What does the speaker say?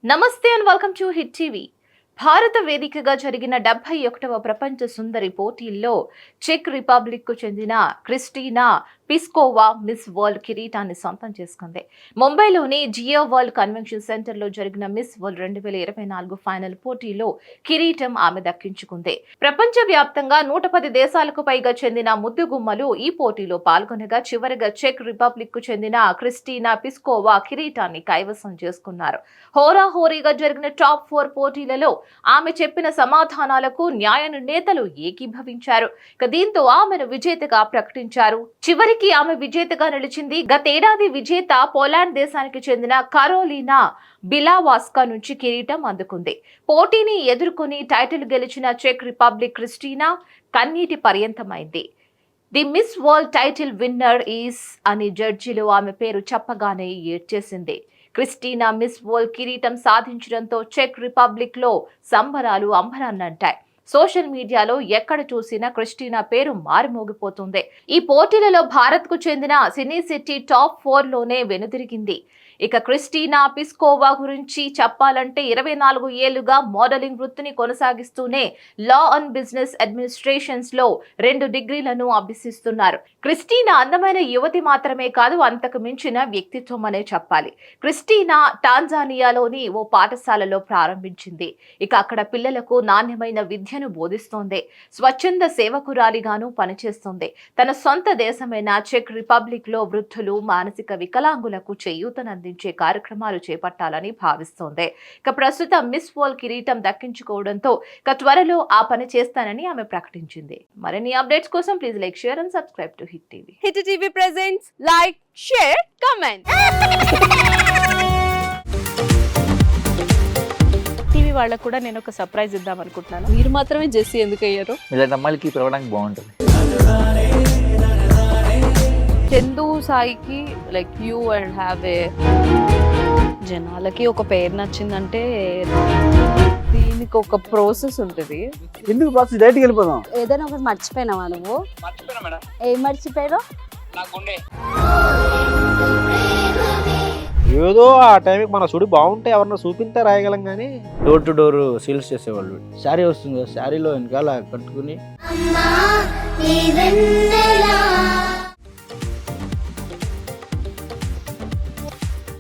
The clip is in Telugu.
నమస్తే and welcome to hit TV. భారత వేదికగా జరిగిన 71వ ప్రపంచ సుందరి పోటీల్లో చెక్ రిపబ్లిక్ కు చెందిన క్రిస్టినా పిస్కోవా మిస్ వరల్డ్ కిరీటాన్ని సొంతం చేసుకుంది. ముంబైలోని జియో వరల్డ్ కన్వెన్షన్ సెంటర్ లో జరిగిన మిస్ వరల్డ్ 2024 ఫైనల్ పోటీలో కిరీటం ఆమె దక్కించుకుంది. ప్రపంచ వ్యాప్తంగా 110 దేశాలకు పైగా చెందిన ముద్దుగుమ్మలు ఈ పోటీలో పాల్గొనగా చివరిగా చెక్ రిపబ్లిక్ కు చెందిన క్రిస్టినా పిస్కోవా కిరీటాన్ని కైవసం చేసుకున్నారు. హోరాహోరీగా జరిగిన టాప్ 4 పోటీలలో ఆమె చెప్పిన సమాధానాలకు న్యాయ నిర్ణేతలు ఏకీభవించారు. దీంతో ఆమెను విజేతగా ప్రకటించారు. చివరికి ఆమె విజేతగా నిలిచింది. గతేడాది విజేత పోలాండ్ దేశానికి చెందిన కరోలినా బిలావాస్కా నుంచి కిరీటం అందుకుంది. పోటీని ఎదుర్కొని టైటిల్ గెలిచిన చెక్ రిపబ్లిక్ క్రిస్టినా కన్నీటి పర్యంతమైంది. The Miss World title winner is అని జడ్జిలు ఆమె పేరు చెప్పగానే ఏడ్చేసింది. క్రిస్టినా మిస్ వరల్డ్ కిరీటం సాధించడంతో చెక్ రిపబ్లిక్ లో సంబరాలు అంబరాన్నంటాయి. సోషల్ మీడియాలో ఎక్కడ చూసినా క్రిస్టినా పేరు మారుమోగిపోతుంది. ఈ పోటీలలో భారత్ కు చెందిన సినీ సిటీ టాప్ 4 లోనే వెనుదిరిగింది. ఇక క్రిస్టినా పిస్కోవా గురించి చెప్పాలంటే 24 ఏళ్లుగా మోడలింగ్ వృత్తిని కొనసాగిస్తూనే లా అండ్ బిజినెస్ అడ్మినిస్ట్రేషన్స్ లో 2 డిగ్రీలను అభ్యసిస్తున్నారు. క్రిస్టినా అందమైన యువతి మాత్రమే కాదు, అంతకు మించిన వ్యక్తిత్వం అనే చెప్పాలి. క్రిస్టినా టాంజానియాలోని ఓ పాఠశాలలో ప్రారంభించింది. ఇక అక్కడ పిల్లలకు నాణ్యమైన విద్యను బోధిస్తోంది. స్వచ్ఛంద సేవకురాలిగాను పనిచేస్తోంది. తన సొంత దేశమైన చెక్ రిపబ్లిక్ లో వృద్ధులు, మానసిక వికలాంగులకు చేయూతనంది కార్యక్రమాలు చేపట్టాలని భావిస్తోంది. ఇక ప్రస్తుతం మిస్ వరల్డ్ కిరీటం దక్కించుకోవడంతో త్వరలో ఆ పని చేస్తానని ఆమె ప్రకటించింది. మరిన్ని అప్డేట్స్ కోసం please like, share and subscribe to hit TV. Hit TV presents like, share, comment. TV వాళ్ళకు కూడా నేను ఒక సర్ప్రైజ్ ఇద్దాం అనుకుంటున్నాను. మీరు మాత్రమే జెస్సీ ఎందుకు అయ్యారు? ఇలాంటి అమ్మాయిలకి పిలవడానికి బాగుంటుంది. చందు సాయికి like you and have a జనాలకి ఒక పేరు నచ్చిందంటే దీనికి ఒక ప్రాసెస్ ఉంటుంది. ఎందుకు ప్రాసెస్ డైరెక్ట్‌గా వెళ్ళిపోదాం. ఏదైనా ఒకటి మర్చిపోయినావా నువ్వు? మర్చిపోయినా మేడం. ఏం మర్చిపోయావు? నా గుండె. ఏదో ఆ టైంకి మన సుడి బాగుంటే ఎవరన్నా చూపింటే రాయగలం కానీ డోర్ టు డోర్ సేల్స్ చేసేవాళ్ళు. శారీ వస్తుంది, శారీలో వెనకాల కట్టుకుని